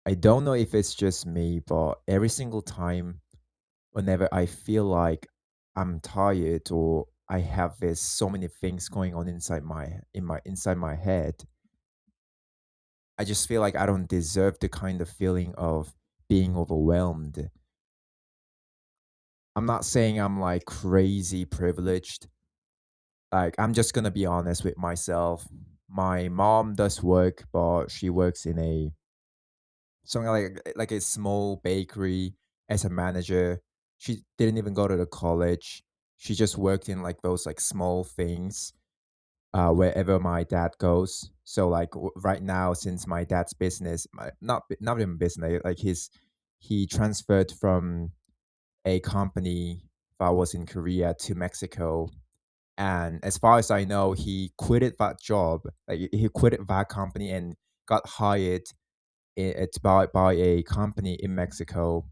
I don't know if it's just me, but every single time whenever I feel like I'm tired or I have this so many things going on inside my head, I just feel like I don't deserve the kind of feeling of being overwhelmed. I'm not saying I'm like crazy privileged. Like I'm just gonna be honest with myself. My mom does work, but she works in a something like a small bakery as a manager. She didn't even go to the college. She just worked in like those like small things wherever my dad goes. So like right now, since my dad's business, not even business, like he transferred from a company that was in Korea to Mexico. And as far as I know, he quitted that job. Like he quitted that company and got hired it's by a company in Mexico,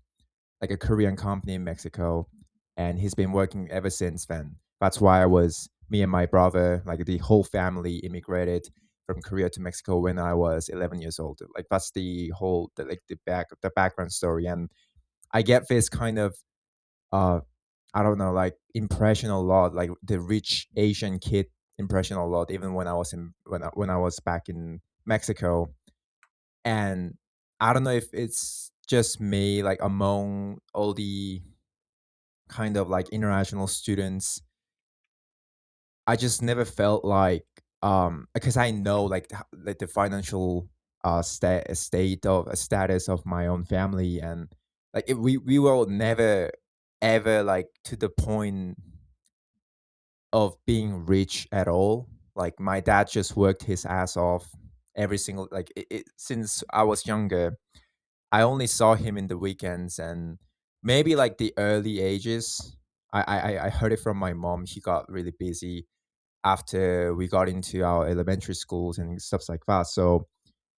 like a Korean company in Mexico, and he's been working ever since then. That's why I was me and my brother, like the whole family, immigrated from Korea to Mexico when I was 11 years old. Like that's the whole the background story, and I get this kind of uh I don't know like impression a lot, like the rich Asian kid impression a lot, even when I was when I was back in Mexico. And I don't know if it's just me, like among all the kind of like international students, I just never felt like because I know like the financial state of status of my own family and we will never ever like to the point of being rich at all. Like my dad just worked his ass off every single since I was younger. I only saw him in the weekends and maybe like the early ages. I heard it from my mom. He got really busy after we got into our elementary schools and stuff like that. So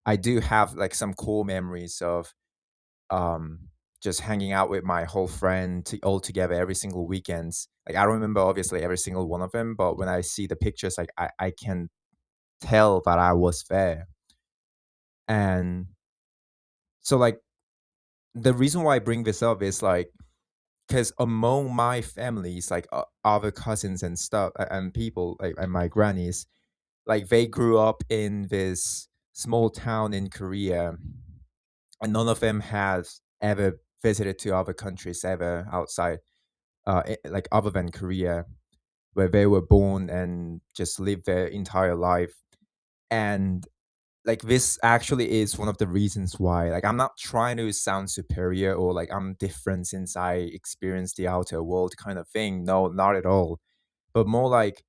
I do have like some cool memories of um just hanging out with my whole all together every single weekends. Like I don't remember obviously every single one of them, but when I see the pictures, like I can tell that I was there. And so like the reason why I bring this up is like because among my families, like other cousins and stuff, and people like and my grannies, like they grew up in this small town in Korea, and none of them has ever visited to other countries ever outside, like other than Korea, where they were born and just lived their entire life. And like this actually is one of the reasons why like I'm not trying to sound superior or like I'm different since I experienced the outer world kind of thing. No, not at all. But more like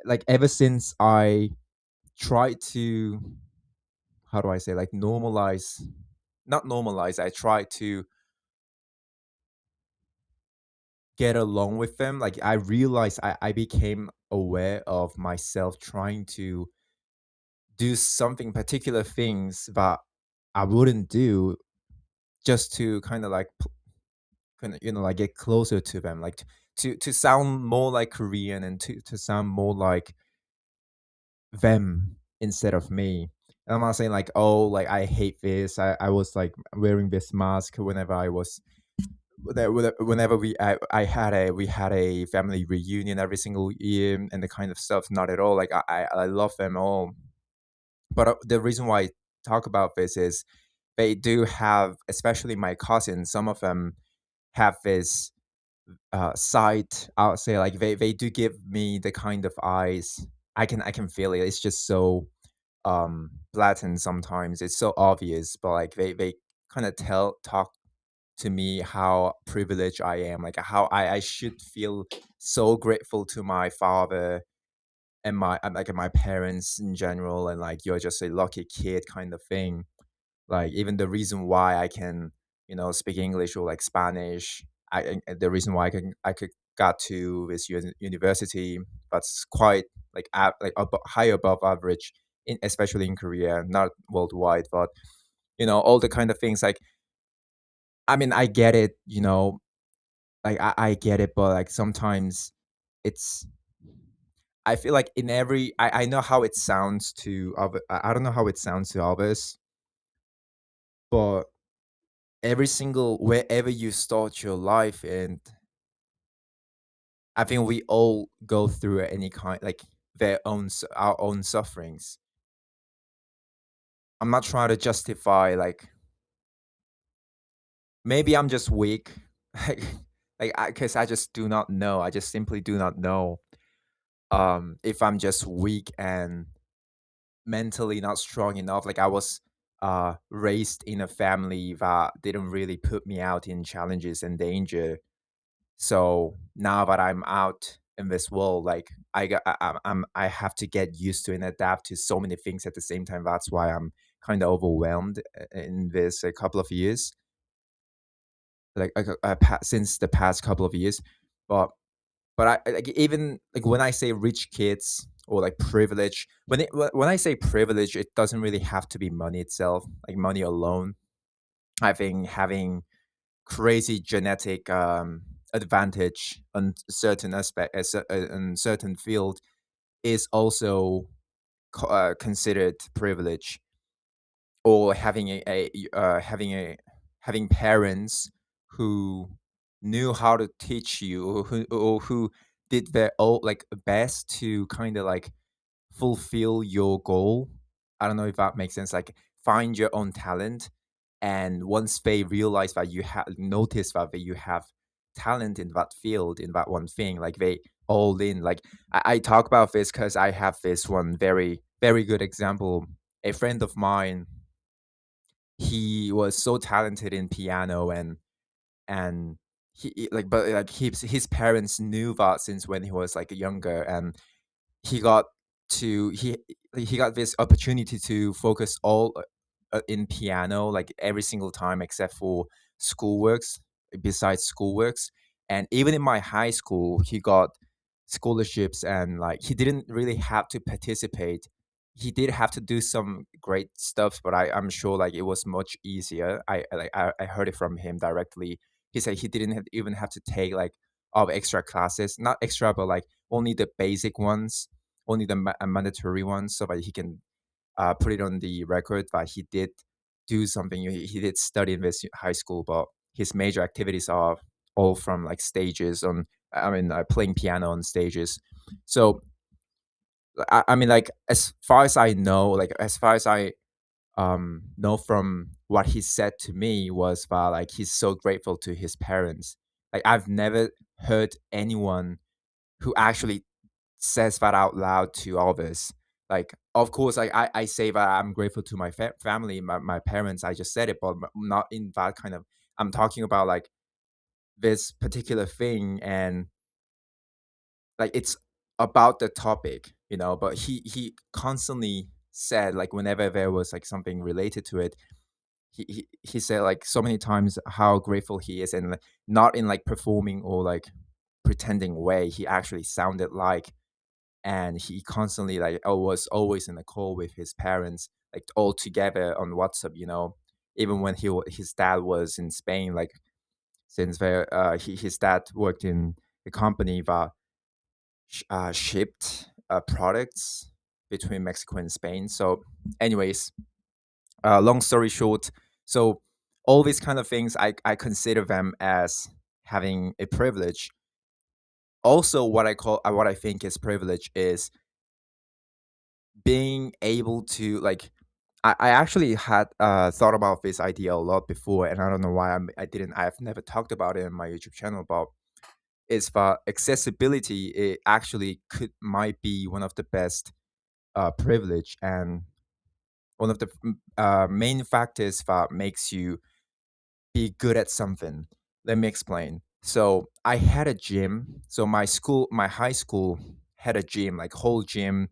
like ever since I tried to how do I say like normalize not normalize, I tried to get along with them. Like I realized I became aware of myself trying to do something particular things that I wouldn't do just to kind of like kind of like get closer to them, like to sound more like Korean and to sound more like them instead of me. And I'm not saying like, oh, like I hate this. I was like wearing this mask whenever I was whenever I had a we had a family reunion every single year and the kind of stuff. Not at all. Like I love them all. But the reason why I talk about this is they do have, especially my cousins. Some of them have this side. I would say like they do give me the kind of eyes. I can feel it. It's just so blatant sometimes. It's so obvious, but like they kind of talk to me how privileged I am, like how I should feel so grateful to my father and like my parents in general, and like you're just a lucky kid kind of thing. Like even the reason why I can, speak English or like Spanish, the reason why I could got to this university that's quite like high above average, especially in Korea, not worldwide, but all the kind of things like I mean I get it, like I get it, but like sometimes it's I feel like in every I know how it sounds to other I don't know how it sounds to others, but every single wherever you start your life, and I think we all go through any kind like our own sufferings. I'm not trying to justify like maybe I'm just weak, like because I just do not know. I just simply do not know if I'm just weak and mentally not strong enough. Like I was raised in a family that didn't really put me out in challenges and danger. So now that I'm out in this world, like I have to get used to and adapt to so many things at the same time. That's why I'm kind of overwhelmed in this a couple of years, since the past couple of years. But like even like when I say rich kids or like privilege, when I say privilege, it doesn't really have to be money itself, like money alone. I think having crazy genetic advantage on certain aspect, in certain field is also considered privilege, or having parents who knew how to teach you, or who did their own like best to kind of like fulfill your goal. I don't know if that makes sense. Like find your own talent, and once they realize that you have notice that you have talent in that field, in that one thing, like they all in. Like I talk about this because I have this one very good example. A friend of mine, he was so talented in piano, and but like his parents knew that since when he was like younger, and he got he got this opportunity to focus all in piano like every single time except for schoolworks, besides schoolworks. And even in my high school he got scholarships, and like he didn't really have to participate. He did have to do some great stuff, but I'm sure like it was much easier. I heard it from him directly. He said he didn't even have to take like all the extra classes, not extra but like only the basic ones, only the mandatory ones, so that he can put it on the record that he did do something. He did study in this high school, but his major activities are all from like stages on. I mean, playing piano on stages. So I mean, like as far as I know, like as far as I know from what he said to me was that like he's so grateful to his parents. Like I've never heard anyone who actually says that out loud to others. Like, of course, like I say that I'm grateful to my family, my parents. I just said it, but not in that kind of. I'm talking about like this particular thing, and like it's about the topic, you know. But he constantly said like whenever there was like something related to it, he said like so many times how grateful he is, and like, not in like performing or like pretending way. He actually sounded like, and he constantly like was always in a call with his parents, like all together on WhatsApp, you know. Even when his dad was in Spain, like since his dad worked in a company that shipped products between Mexico and Spain. So, anyways, long story short, so all these kind of things, I consider them as having a privilege. Also, what I think is privilege is being able to like I actually had thought about this idea a lot before, and I don't know why I've never talked about it in my YouTube channel. But is that accessibility, it actually might be one of the best privilege, and one of the main factors that makes you be good at something. Let me explain. So I had a gym. So my high school had a gym, like whole gym.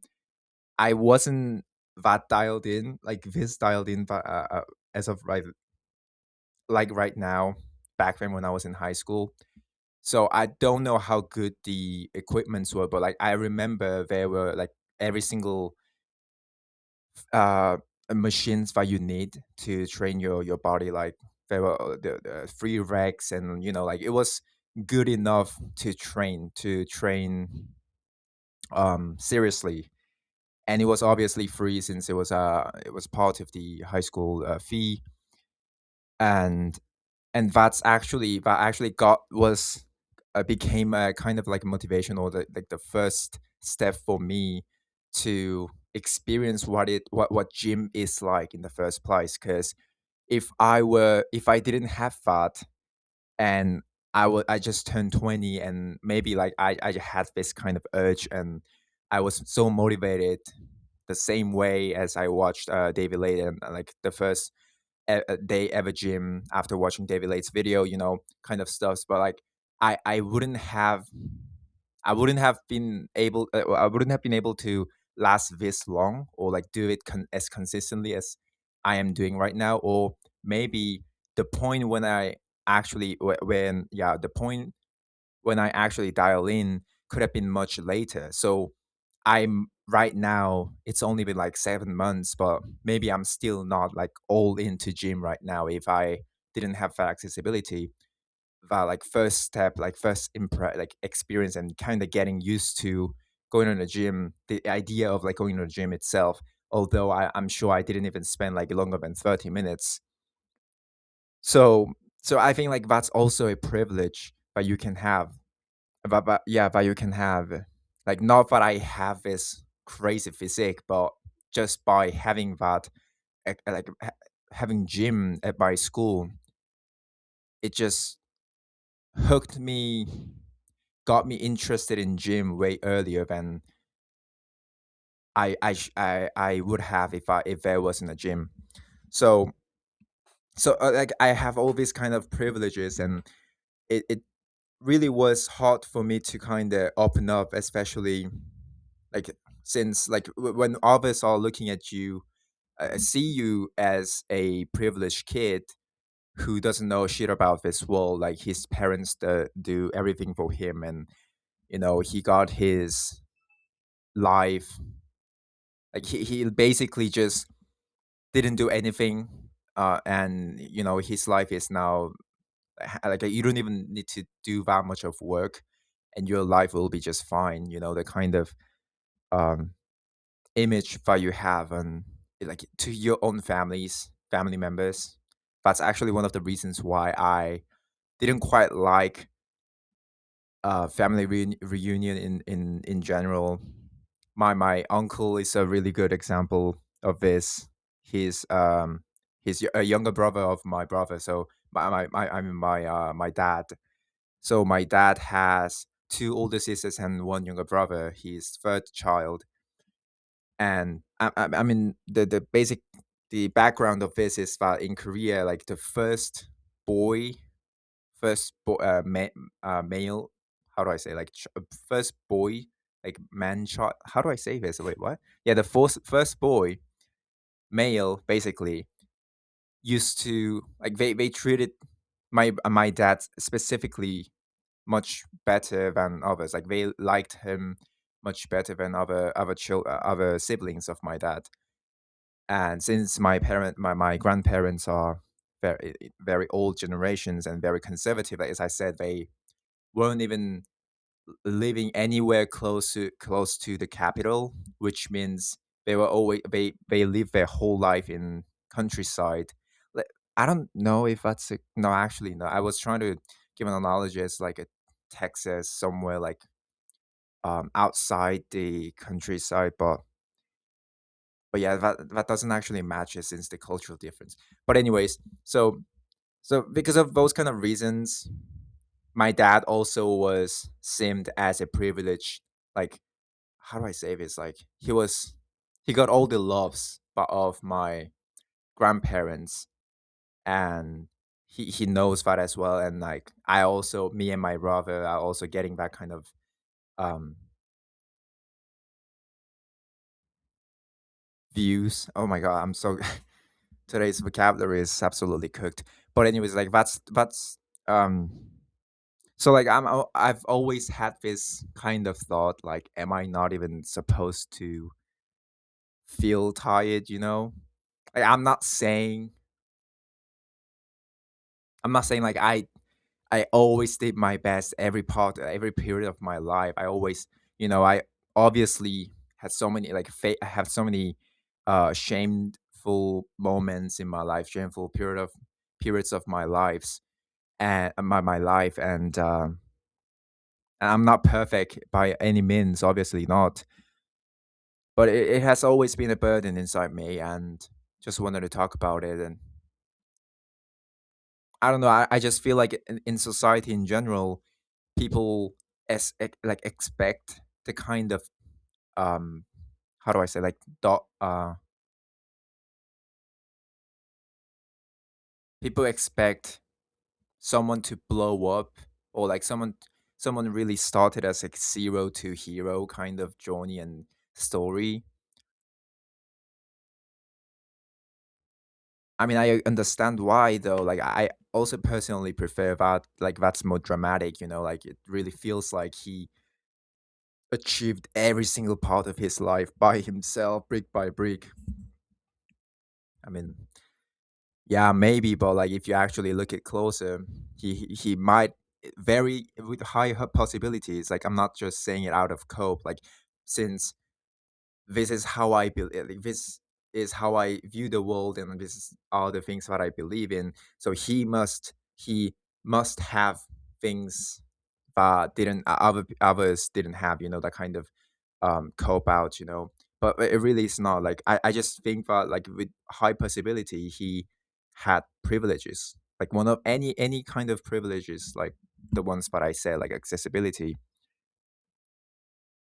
I wasn't that dialed in, like this dialed in, but as of right now, back then when I was in high school. So I don't know how good the equipments were, but like I remember there were like every single uh machines that you need to train your body. Like there were the free recs, and you know, like it was good enough to train seriously. And it was obviously free since it was part of the high school fee. and that actually got was became a kind of like motivation, or the first step for me to experience what gym is like in the first place. Because if I didn't have that, and I just turned 20, and maybe like I had this kind of urge, and I was so motivated the same way as I watched David Late, and like the first day ever gym after watching David Late's video, kind of stuff. But like I wouldn't have I wouldn't have been able to last this long, or like do it as consistently as I am doing right now. Or maybe the point when I actually when yeah the point when I actually dial in could have been much later. So I'm right now, it's only been like 7 months, but maybe I'm still not like all into gym right now if I didn't have that accessibility. That like first step, like like experience, and kind of getting used to going to the gym, the idea of like going to the gym itself. Although I'm sure I didn't even spend like longer than 30 minutes. So I think like that's also a privilege that you can have. But yeah, that you can have, like, not that I have this crazy physique, but just by having that, having gym at my school, it just hooked me, got me interested in gym way earlier than I would have if there wasn't a gym. So like I have all these kind of privileges, and it really was hard for me to kind of open up, especially like since like when others are looking at you, see you as a privileged kid who doesn't know shit about this world. Like his parents do everything for him, and he got his life, like he basically just didn't do anything, and his life is now like you don't even need to do that much of work, and your life will be just fine. The kind of um image that you have, and like to your own family members. That's actually one of the reasons why I didn't quite like family reunion in general. My uncle is a really good example of this. He's a younger brother of my brother. So I mean my dad. So my dad has two older sisters and one younger brother. He's third child. And I mean the background of this is that in Korea, like the boy, male, how do I say, like first boy, like man child. How do I say this? Wait, what? Yeah, the first boy, male, basically used to like they treated my dad specifically much better than others. Like they liked him much better than other siblings of my dad. And since my grandparents are very old generations and very conservative, like, as I said, they weren't even living anywhere close to the capital, which means they lived their whole life in countryside. Like, I don't know if that's no, actually no. I was trying to give an analogy as like a Texas, somewhere like outside the countryside, but yeah, that doesn't actually match it since the cultural difference. But anyways, so because of those kind of reasons, my dad also was seemed as a privileged, like, how do I say this? Like he got all the loves of my grandparents, and he knows that as well. And like me and my brother are also getting that kind of um views. Oh my god, I'm so today's vocabulary is absolutely cooked. But anyways, like that's um so like I've always had this kind of thought, like, am I not even supposed to feel tired, Like I'm not saying like I always did my best every period of my life. I always, I obviously had so many like I have so many shameful moments in my life, shameful periods of my lives and my life, and I'm not perfect by any means, obviously not, but it has always been a burden inside me, and just wanted to talk about it. And I don't know, I just feel like in society in general, people like expect the kind of um how do I say, like people expect someone to blow up, or like someone really started as like zero to hero kind of journey and story. I mean, I understand why though. Like I also personally prefer that, like that's more dramatic, like it really feels like he achieved every single part of his life by himself, brick by brick. I mean, yeah, maybe, but like if you actually look it closer, he might, very with high possibilities. Like I'm not just saying it out of cope. Like since this is how I believe, like, this is how I view the world, and this is all the things that I believe in. So he must have things that didn't others didn't have. That kind of cope out. But it really is not. Like I just think that like with high possibility he had privileges, like one of any kind of privileges, like the ones that I said, like accessibility,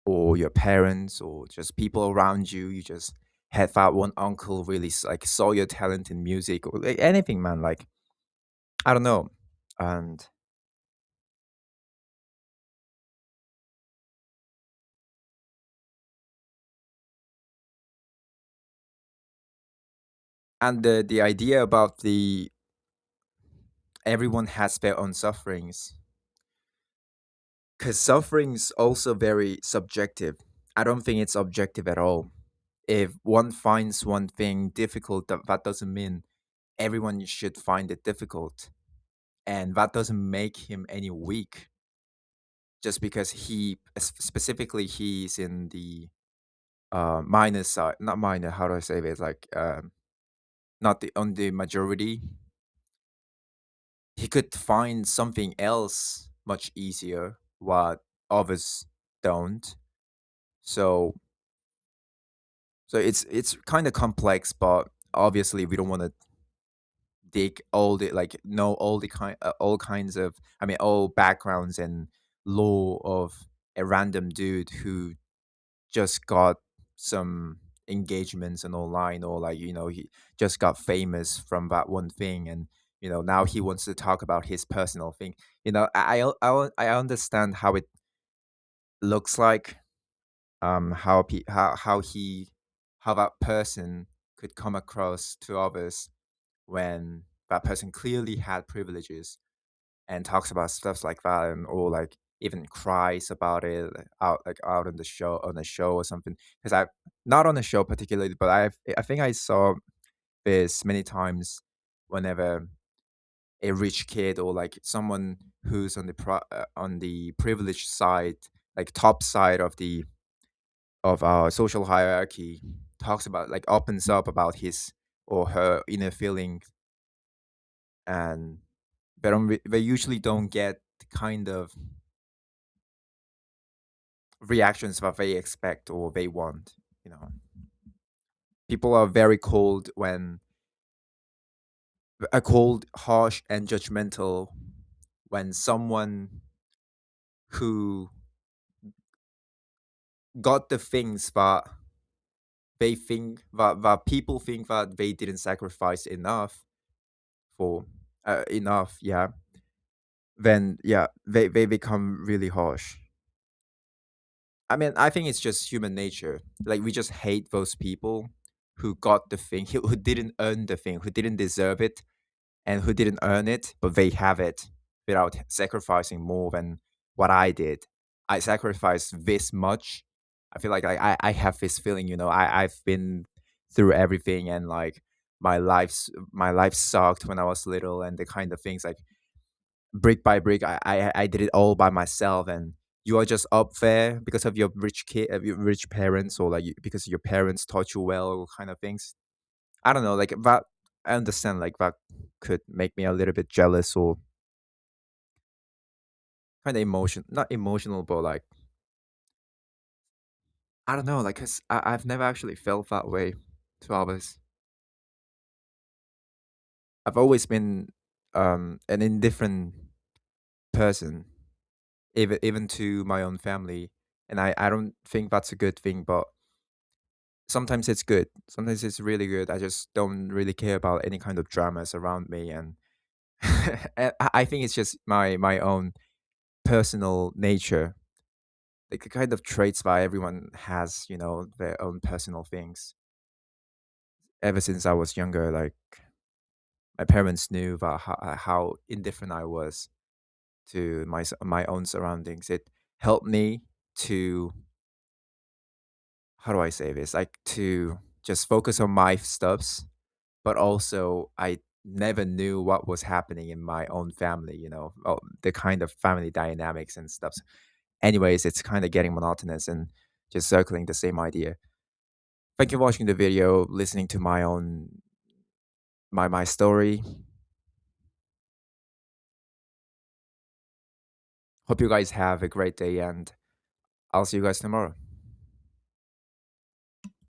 or your parents, or just people around you. You just had that one uncle really like saw your talent in music, or like anything, man. Like I don't know. And and the idea about the everyone has their own sufferings, because suffering's also very subjective. I don't think it's objective at all. If one finds one thing difficult, that doesn't mean everyone should find it difficult, and that doesn't make him any weak just because specifically he's in the minor side, not minor, how do I say this, like not the on the majority. He could find something else much easier what others don't. So so it's kind of complex, but obviously we don't want to dig all the, like, know all the all kinds of, I mean, all backgrounds and law of a random dude who just got some engagements and online, or like, he just got famous from that one thing, and now he wants to talk about his personal thing. I understand how it looks like, how that person could come across to others when that person clearly had privileges, and talks about stuff like that, and or like even cries about it, out on the show or something. Because I, not on the show particularly, but I think I saw this many times whenever a rich kid, or like someone who's on on the privileged side, like top side of our social hierarchy, talks about, like, opens up about his or her inner feelings, and they usually don't get the kind of reactions that they expect or they want. You know, people are very cold when cold, harsh, and judgmental when someone who got the things that that people think that they didn't sacrifice enough for, enough, yeah. Then yeah, they become really harsh. I mean, I think it's just human nature. Like we just hate those people who got the thing, who didn't earn the thing, who didn't deserve it, and who didn't earn it, but they have it without sacrificing more than what I did. I sacrificed this much. I feel like I have this feeling, I've been through everything, and like my life sucked when I was little, and the kind of things, like brick by brick, I did it all by myself, and you are just up there because of your your rich parents, or like because your parents taught you well, or kind of things. I don't know, like that. I understand like that. could make me a little bit jealous or kind of not emotional, but like, I don't know, like, cause I've never actually felt that way to others. I've always been an indifferent person, even to my own family, and I don't think that's a good thing, but sometimes it's good. Sometimes it's really good. I just don't really care about any kind of dramas around me, and and I think it's just my own personal nature, like the kind of traits that everyone has, their own personal things. Ever since I was younger, like my parents knew about how indifferent I was to my own surroundings. It helped me to, how do I say this? Like to just focus on my stuffs, but also I never knew what was happening in my own family, the kind of family dynamics and stuff. Anyways, it's kind of getting monotonous and just circling the same idea. Thank you for watching the video, listening to my story. Hope you guys have a great day, and I'll see you guys tomorrow.